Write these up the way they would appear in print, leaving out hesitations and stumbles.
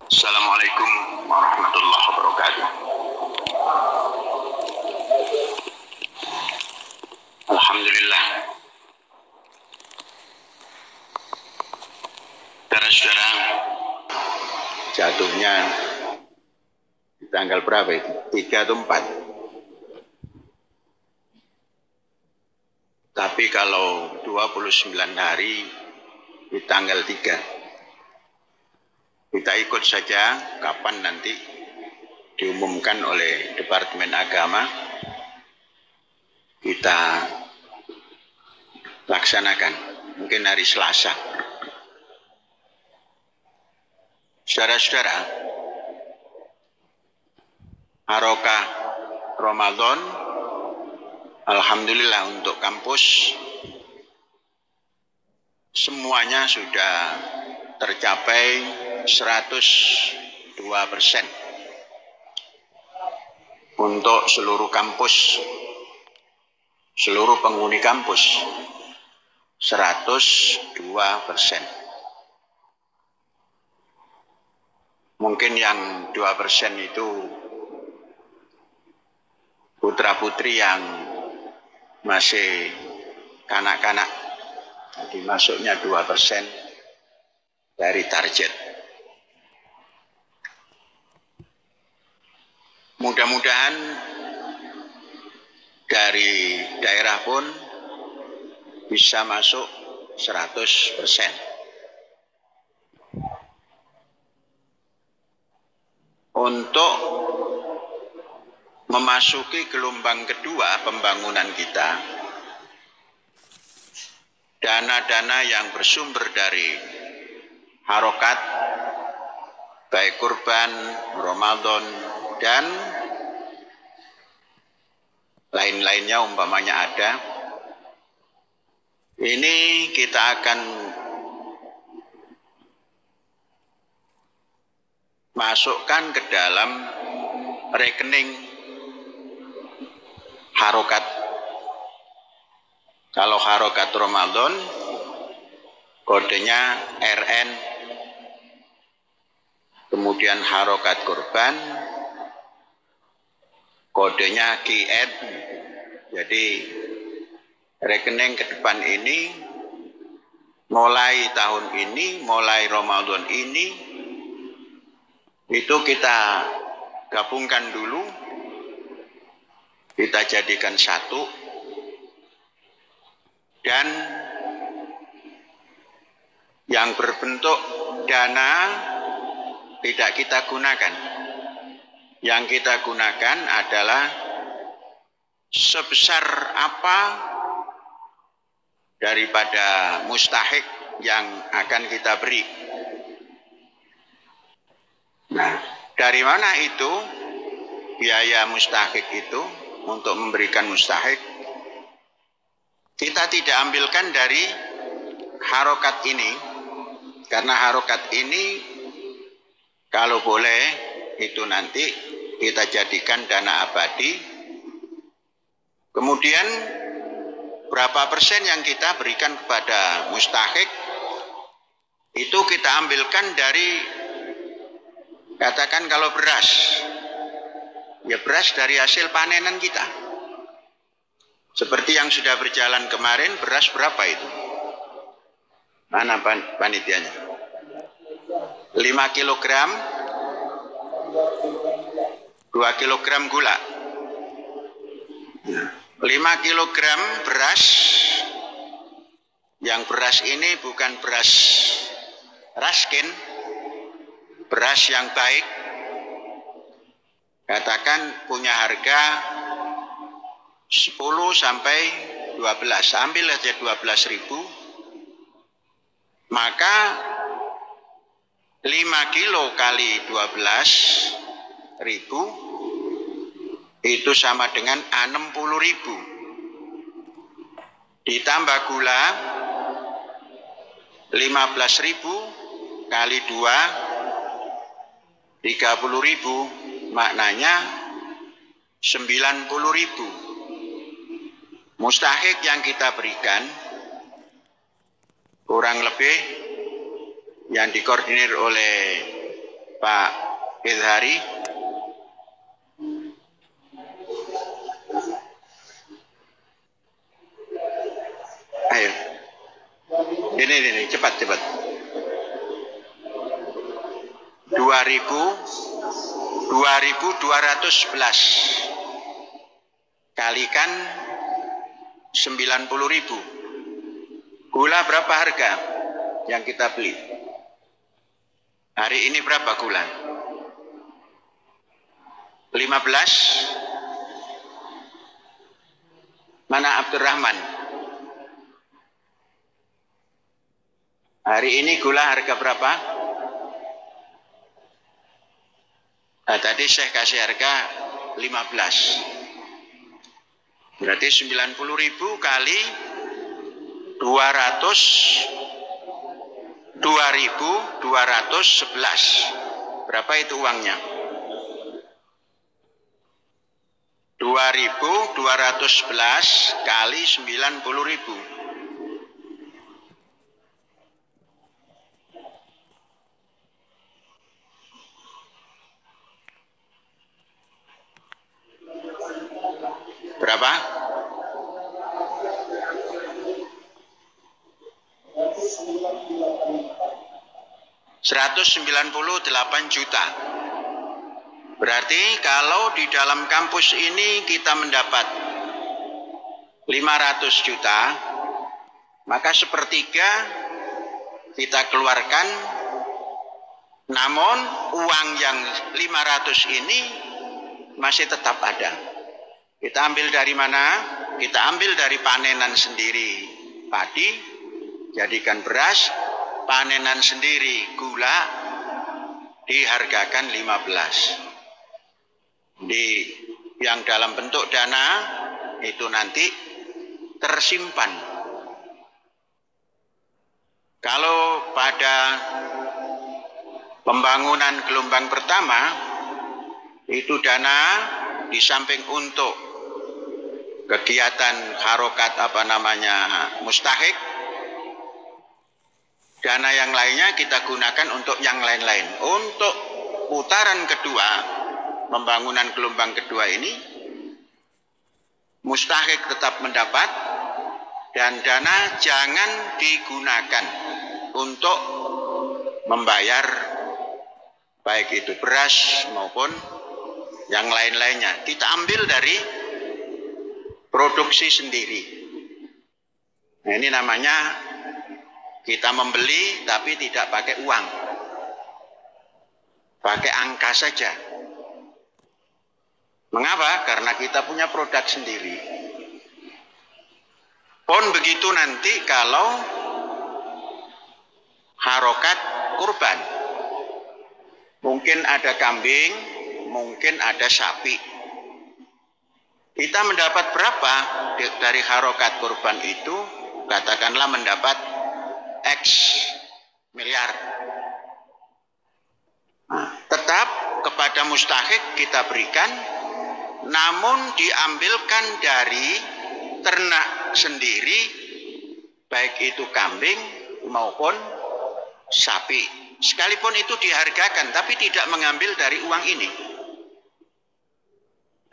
Assalamualaikum warahmatullahi wabarakatuh. Alhamdulillah. Saudara-saudara, jatuhnya di tanggal berapa itu? 3 atau 4. Tapi kalau 29 hari di tanggal 3, kita ikut saja kapan nanti diumumkan oleh Departemen Agama, kita laksanakan, mungkin hari Selasa. Saudara-saudara, Harokah Ramadan, alhamdulillah untuk kampus semuanya sudah tercapai 102%. Untuk seluruh kampus, seluruh penghuni kampus 102%. Mungkin yang 2% itu putra-putri yang masih kanak-kanak, jadi masuknya 2% dari target. Mudah-mudahan dari daerah pun bisa masuk 100%. Untuk memasuki gelombang kedua pembangunan kita, dana-dana yang bersumber dari harokat, baik kurban, Ramadan, dan lain-lainnya umpamanya ada, ini kita akan masukkan ke dalam rekening harokat. Kalau harokat Ramadan, kodenya RN, kemudian harokat kurban, kodenya KN. Jadi rekening ke depan ini, mulai tahun ini, mulai Ramadan ini, itu kita gabungkan dulu, kita jadikan satu, dan yang berbentuk dana tidak kita gunakan. Yang kita gunakan adalah sebesar apa daripada mustahik yang akan kita beri. Nah, dari mana itu biaya mustahik itu untuk memberikan mustahik? Kita tidak ambilkan dari harokat ini, karena harokat ini kalau boleh itu nanti kita jadikan dana abadi. Kemudian berapa persen yang kita berikan kepada mustahik itu kita ambilkan dari, katakan kalau beras, ya beras dari hasil panenan kita. Seperti yang sudah berjalan kemarin, beras berapa itu? Mana panitianya? 5 kilogram, 2 kilogram gula. 5 kilogram beras, yang beras ini bukan beras raskin, beras yang baik, katakan punya harga 10 sampai 12, ambil aja 12.000, maka 5 kilo kali 12.000 itu sama dengan 60.000. Ditambah gula 15.000 kali 2 30.000, maknanya 90.000. Mustahik yang kita berikan kurang lebih yang dikoordinir oleh Pak Ilhari. Ayo. Ini cepat. 2211 kalikan 90.000. Gula berapa harga yang kita beli? Hari ini berapa gula? 15. Mana Abdurrahman? Hari ini gula harga berapa? Nah, tadi saya kasih harga 15. Berarti 90.000 kali 2.211. Berapa itu uangnya? 2.211 kali 90.000. Berapa? 198 juta. Berarti kalau di dalam kampus ini kita mendapat 500 juta, maka sepertiga kita keluarkan, namun uang yang 500 ini masih tetap ada. Kita ambil dari mana? Kita ambil dari panenan sendiri padi, jadikan beras, panenan sendiri gula, dihargakan 15. Yang dalam bentuk dana itu nanti tersimpan. Kalau pada pembangunan gelombang pertama itu dana di samping untuk kegiatan harokat mustahik, dana yang lainnya kita gunakan untuk yang lain-lain. Untuk putaran kedua, pembangunan gelombang kedua ini, mustahik tetap mendapat, dan dana jangan digunakan untuk membayar baik itu beras maupun yang lain-lainnya. Kita ambil dari produksi sendiri. Nah, ini namanya kita membeli tapi tidak pakai uang, pakai angka saja. Mengapa? Karena kita punya produk sendiri. Pun begitu nanti kalau harokat kurban, mungkin ada kambing, mungkin ada sapi. Kita mendapat berapa dari harokat kurban itu? Katakanlah mendapat X miliar. Nah, tetap kepada mustahik kita berikan, namun diambilkan dari ternak sendiri, baik itu kambing maupun sapi. Sekalipun itu dihargakan, tapi tidak mengambil dari uang ini.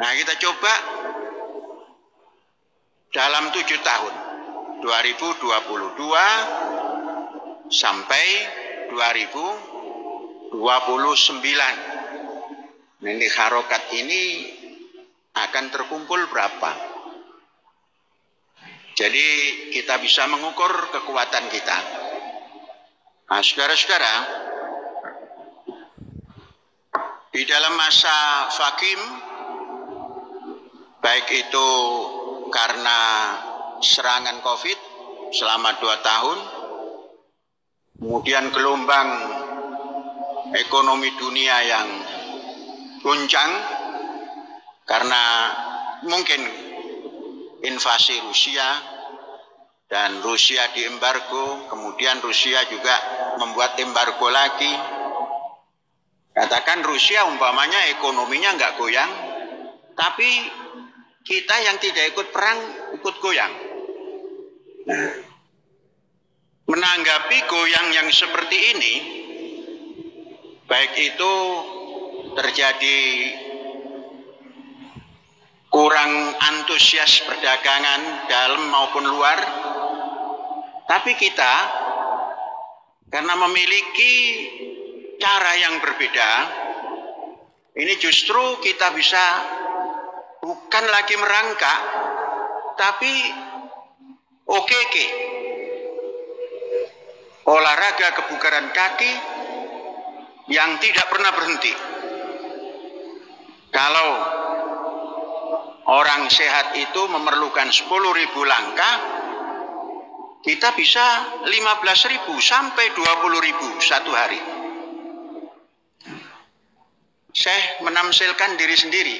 Nah, kita coba dalam 7 tahun, 2022 sampai 2029. Ini harokat ini akan terkumpul berapa? Jadi kita bisa mengukur kekuatan kita. Nah, saudara-saudara, di dalam masa vakum, baik itu karena serangan COVID selama 2 tahun, kemudian gelombang ekonomi dunia yang goncang karena mungkin invasi Rusia, dan Rusia diembargo, kemudian Rusia juga membuat embargo lagi. Katakan Rusia umpamanya ekonominya nggak goyang, tapi kita yang tidak ikut perang ikut goyang. Nah, menanggapi goyang yang seperti ini, baik itu terjadi kurang antusias perdagangan dalam maupun luar, tapi kita karena memiliki cara yang berbeda, ini justru kita bisa bukan lagi merangkak, tapi OKK, olahraga kebugaran kaki yang tidak pernah berhenti. Kalau orang sehat itu memerlukan 10.000 langkah, kita bisa 15.000 sampai 20.000 satu hari. Saya menamsilkan diri sendiri.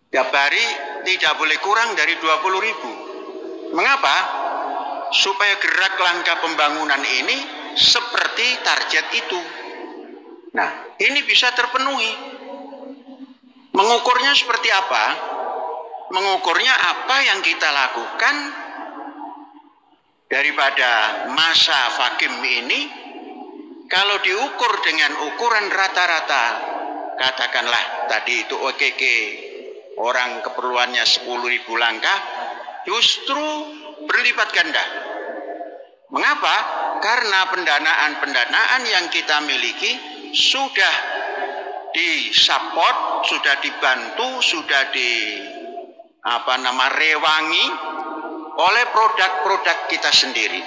Tiap hari tidak boleh kurang dari 20.000. Mengapa? Supaya gerak langkah pembangunan ini seperti target itu. Nah, ini bisa terpenuhi. Mengukurnya seperti apa? Mengukurnya apa yang kita lakukan daripada masa vakum ini. Kalau diukur dengan ukuran rata-rata, katakanlah tadi itu OKK, orang keperluannya 10.000 langkah, justru berlipat ganda. Mengapa? Karena pendanaan yang kita miliki sudah disupport, sudah dibantu, sudah rewangi oleh produk-produk kita sendiri.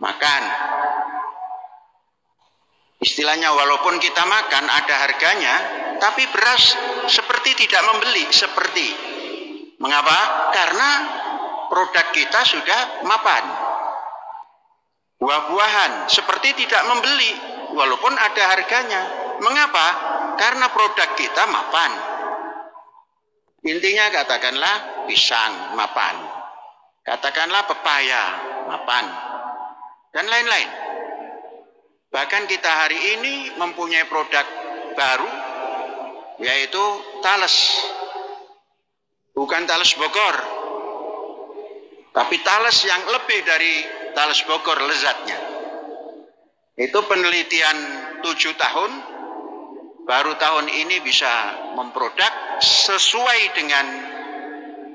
Makan, istilahnya walaupun kita makan ada harganya, tapi beras seperti tidak membeli, seperti. Mengapa? Karena produk kita sudah mapan. Buah-buahan seperti tidak membeli, walaupun ada harganya. Mengapa? Karena produk kita mapan. Intinya katakanlah pisang mapan, katakanlah pepaya mapan, dan lain-lain. Bahkan kita hari ini mempunyai produk baru, yaitu Thales. Bukan Thales Bogor, tapi Thales yang lebih dari Thales Bogor lezatnya. Itu penelitian 7 tahun, baru tahun ini bisa memproduk sesuai dengan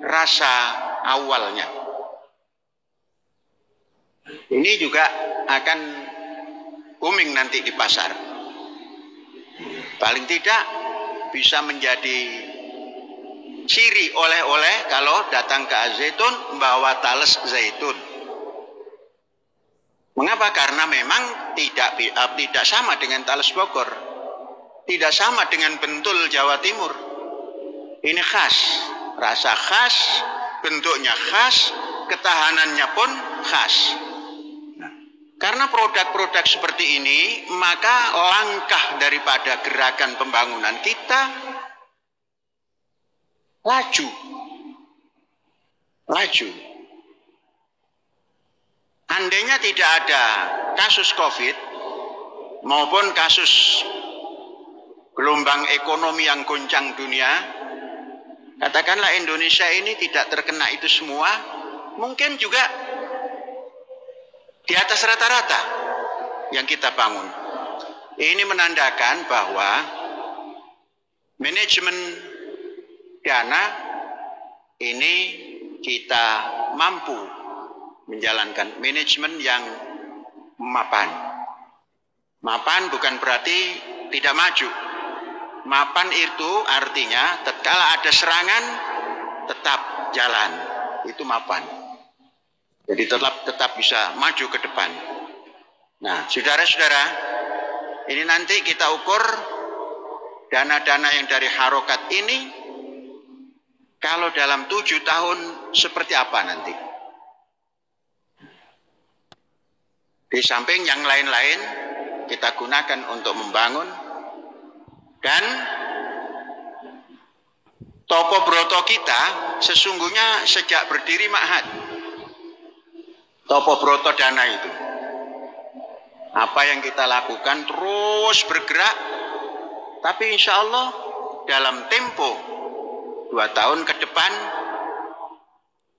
rasa awalnya. Ini juga akan booming nanti di pasar. Paling tidak bisa menjadi ciri oleh-oleh kalau datang ke Al-Zaitun membawa Thales zaitun. Mengapa? Karena memang tidak sama dengan Thales Bogor, tidak sama dengan Bentul Jawa Timur. Ini khas, rasa khas, bentuknya khas, ketahanannya pun khas. Karena produk-produk seperti ini, maka langkah daripada gerakan pembangunan kita laju. Andainya tidak ada kasus COVID maupun kasus gelombang ekonomi yang goncang dunia, katakanlah Indonesia ini tidak terkena itu semua, mungkin juga di atas rata-rata yang kita bangun. Ini menandakan bahwa manajemen dana ini kita mampu menjalankan manajemen yang mapan. Mapan bukan berarti tidak maju. Mapan itu artinya tatkala ada serangan tetap jalan. Itu mapan. Jadi tetap bisa maju ke depan. Nah, saudara-saudara, ini nanti kita ukur dana-dana yang dari harokat ini kalau dalam 7 tahun seperti apa nanti. Di samping yang lain-lain kita gunakan untuk membangun, dan Topo Broto kita sesungguhnya sejak berdiri Ma'had, Topo Broto Dana itu, apa yang kita lakukan terus bergerak, tapi insya Allah dalam tempo 2 tahun ke depan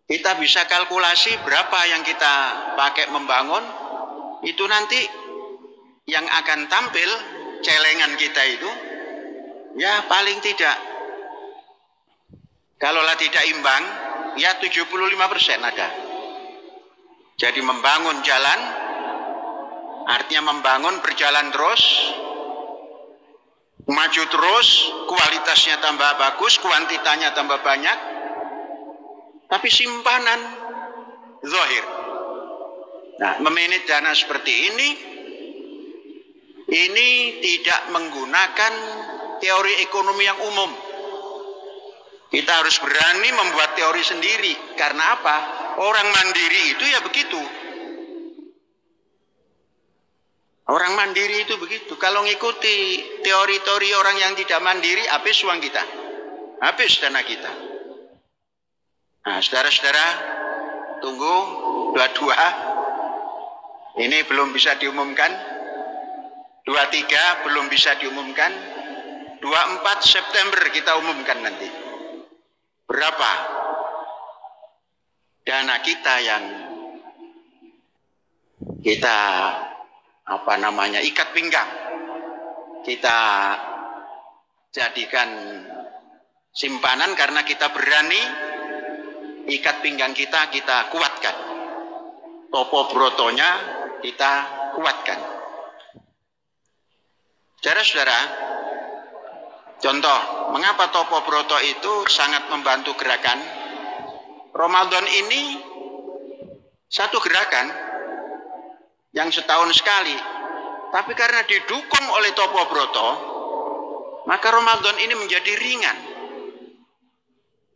kita bisa kalkulasi berapa yang kita pakai membangun. Itu nanti yang akan tampil celengan kita itu ya paling tidak kalaulah tidak imbang ya 75% ada. Jadi membangun jalan artinya membangun berjalan terus, maju terus, kualitasnya tambah bagus, kuantitanya tambah banyak, tapi simpanan zahir. Nah, memanage dana seperti ini tidak menggunakan teori ekonomi yang umum. Kita harus berani membuat teori sendiri. Karena apa? Orang mandiri itu ya begitu. Orang mandiri itu begitu. Kalau ngikuti teori-teori orang yang tidak mandiri, habis uang kita. Habis dana kita. Nah, saudara-saudara, tunggu 22. Ini belum bisa diumumkan. 23 belum bisa diumumkan. 24 September kita umumkan nanti. Berapa dana kita yang kita ikat pinggang, kita jadikan simpanan karena kita berani ikat pinggang kita kuatkan, topo brotonya kita kuatkan. Saudara-saudara, contoh mengapa topo broto itu sangat membantu gerakan Ramadan ini, satu gerakan yang setahun sekali, tapi karena didukung oleh Topo Broto, maka Ramadan ini menjadi ringan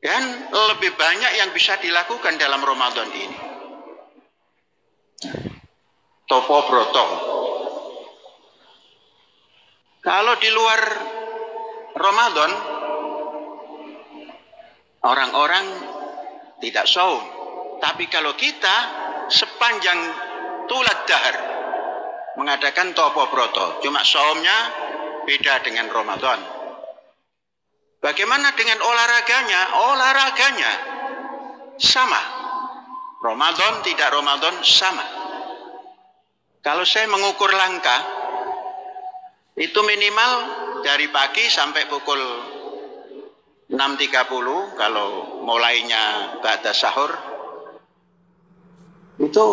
dan lebih banyak yang bisa dilakukan dalam Ramadan ini. Topo Broto. Kalau di luar Ramadan, orang-orang tidak saum, tapi kalau kita sepanjang tulad dahar mengadakan Topo Broto, cuma saumnya beda dengan Ramadan. Bagaimana dengan olahraganya? Olahraganya sama. Ramadan tidak Ramadan sama. Kalau saya mengukur langkah itu minimal dari pagi sampai pukul 6.30 kalau mulainya ba'da sahur itu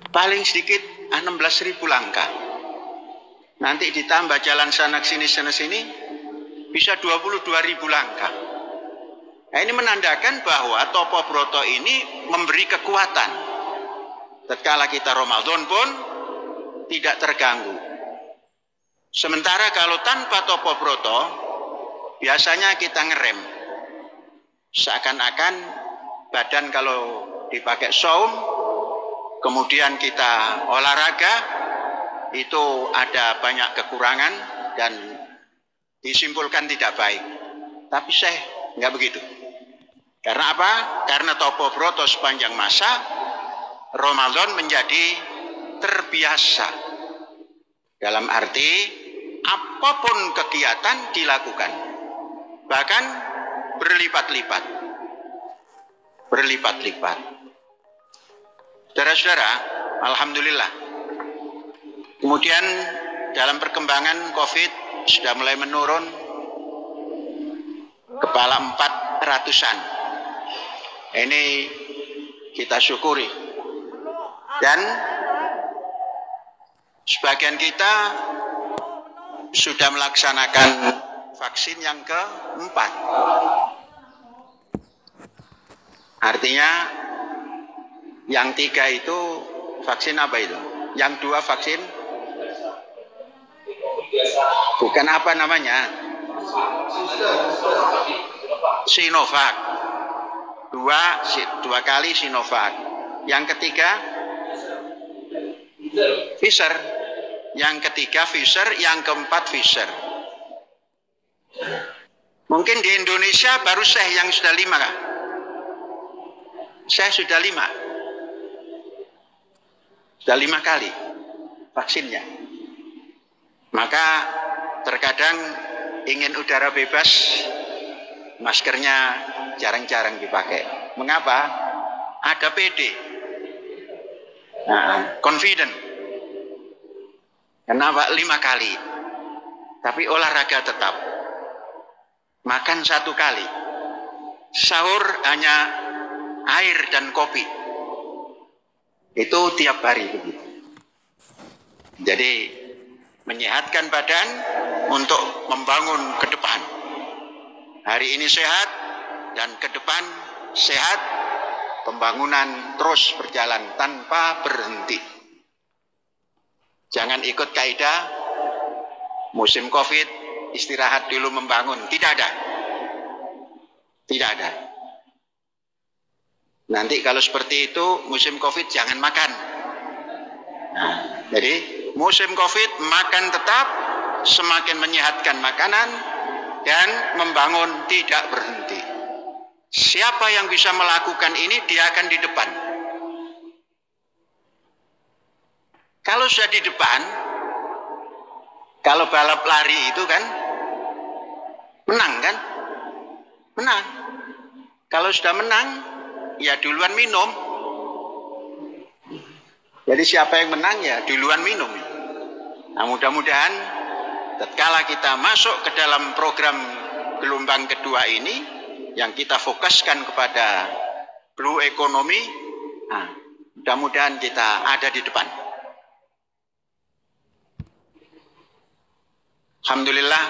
paling sedikit 16.000 langkah. Nanti ditambah jalan sana sini bisa 22.000 langkah. Nah, ini menandakan bahwa Topo Broto ini memberi kekuatan. Tatkala kita Ramadan pun tidak terganggu. Sementara kalau tanpa Topo Broto biasanya kita ngerem. Seakan-akan badan kalau dipakai saum kemudian kita olahraga itu ada banyak kekurangan dan disimpulkan tidak baik. Tapi saya nggak begitu. Karena apa? Karena Topo Broto sepanjang masa Ramadan menjadi terbiasa. Dalam arti apapun kegiatan dilakukan. Bahkan berlipat-lipat. Berlipat-lipat. Saudara-saudara, alhamdulillah. Kemudian dalam perkembangan COVID sudah mulai menurun, kepala 400-an. Ini kita syukuri. Dan sebagian kita sudah melaksanakan vaksin yang keempat. Artinya yang 3 itu vaksin apa itu? Yang 2 vaksin? Bukan apa namanya? Sinovac. 2 kali Sinovac. Yang ketiga? Pfizer. Yang ketiga Pfizer, yang keempat Pfizer. Mungkin di Indonesia baru saya yang sudah 5 kah? Saya sudah 5. Sudah 5 kali vaksinnya. Maka terkadang ingin udara bebas, maskernya jarang-jarang dipakai. Mengapa? Ada PD. Nah, confident. Kenapa 5 kali? Tapi olahraga tetap. Makan 1 kali. Sahur hanya air dan kopi. Itu tiap hari begitu. Jadi menyehatkan badan untuk membangun ke depan. Hari ini sehat dan ke depan sehat, pembangunan terus berjalan tanpa berhenti. Jangan ikut kaidah musim Covid istirahat dulu membangun. Tidak ada. Tidak ada. Nanti kalau seperti itu musim Covid jangan makan. Nah, jadi musim Covid makan tetap, semakin menyehatkan makanan dan membangun tidak berhenti. Siapa yang bisa melakukan ini, dia akan di depan. Kalau sudah di depan, kalau balap lari itu kan menang kan? Menang. Kalau sudah menang, ya duluan minum. Jadi siapa yang menang ya duluan minum. Nah, mudah-mudahan tatkala kita masuk ke dalam program gelombang kedua ini, yang kita fokuskan kepada blue economy, nah, mudah-mudahan kita ada di depan. Alhamdulillah,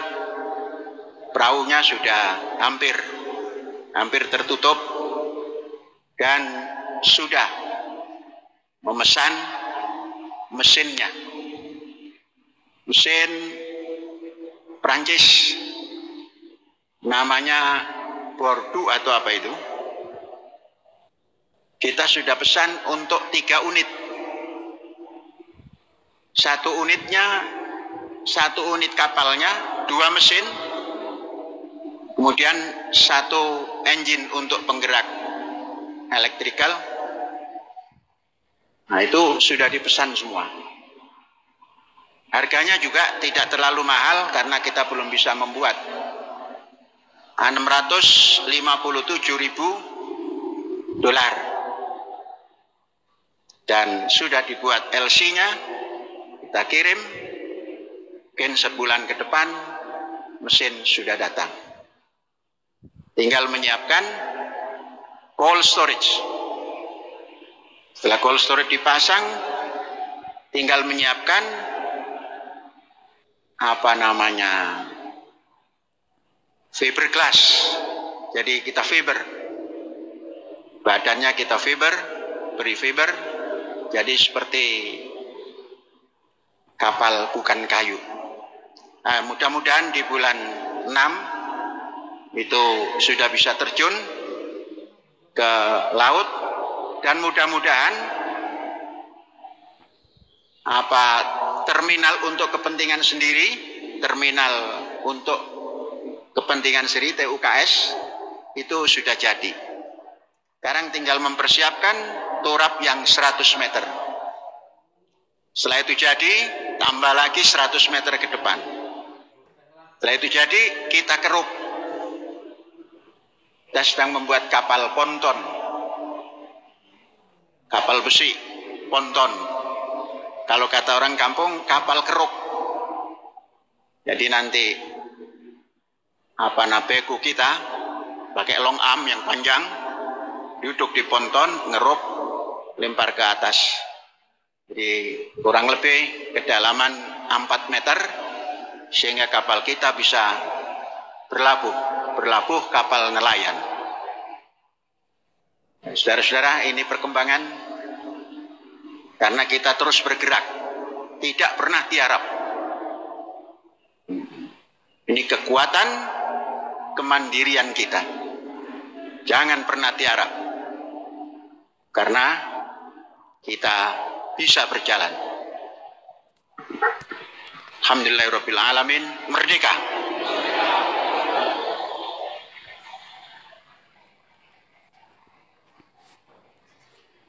perahunya sudah hampir tertutup dan sudah memesan mesinnya. Mesin Prancis, namanya Bordeaux atau apa itu. Kita sudah pesan untuk 3 unit. Satu unit kapalnya, 2 mesin, kemudian 1 engine untuk penggerak elektrikal. Nah, itu sudah dipesan semua. Harganya juga tidak terlalu mahal karena kita belum bisa membuat. 657.000 dolar. Dan sudah dibuat LC-nya, kita kirim. Mungkin sebulan ke depan mesin sudah datang. Tinggal menyiapkan cold storage. Setelah cold storage dipasang, tinggal menyiapkan fiberglass. Jadi kita fiber, badannya kita fiber, beri fiber. Jadi seperti kapal bukan kayu. Nah, mudah-mudahan di bulan 6 itu sudah bisa terjun ke laut, dan mudah-mudahan terminal untuk kepentingan sendiri, TUKS itu sudah jadi. Sekarang tinggal mempersiapkan turap yang 100 meter. Setelah itu jadi, tambah lagi 100 meter ke depan. Setelah itu jadi, kita keruk. Kita sedang membuat kapal ponton. Kapal besi, ponton. Kalau kata orang kampung, kapal keruk. Jadi nanti beku kita pakai long arm yang panjang, duduk di ponton, ngeruk, lempar ke atas. Jadi kurang lebih kedalaman 4 meter, sehingga kapal kita bisa berlabuh kapal nelayan. Saudara-saudara, ini perkembangan karena kita terus bergerak, tidak pernah tiarap. Ini kekuatan kemandirian kita. Jangan pernah tiarap, karena kita bisa berjalan. Alhamdulillahirabbil alamin. Merdeka.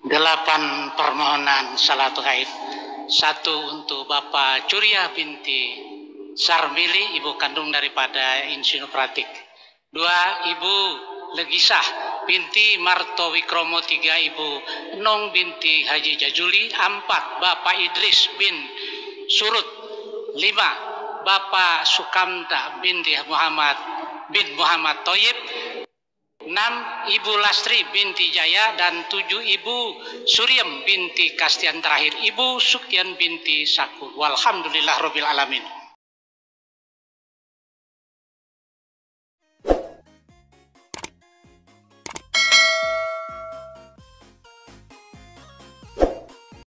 Delapan permohonan salatu gaib. 1 untuk Bapak Curia binti Sarmili, ibu kandung daripada Insinyur Pratik. 2, Ibu Legisah binti Marto Wikromo. 3, Ibu Nong binti Haji Jajuli. 4, Bapak Idris bin Surut 5. Bapak Sukamta binti Muhammad bin Muhammad Thoyib. 6. Ibu Lastri binti Jaya. Dan 7. Ibu Suryam binti Kastian. Terakhir Ibu Sukyan binti Sakur. Walhamdulillah Rabbil Alamin.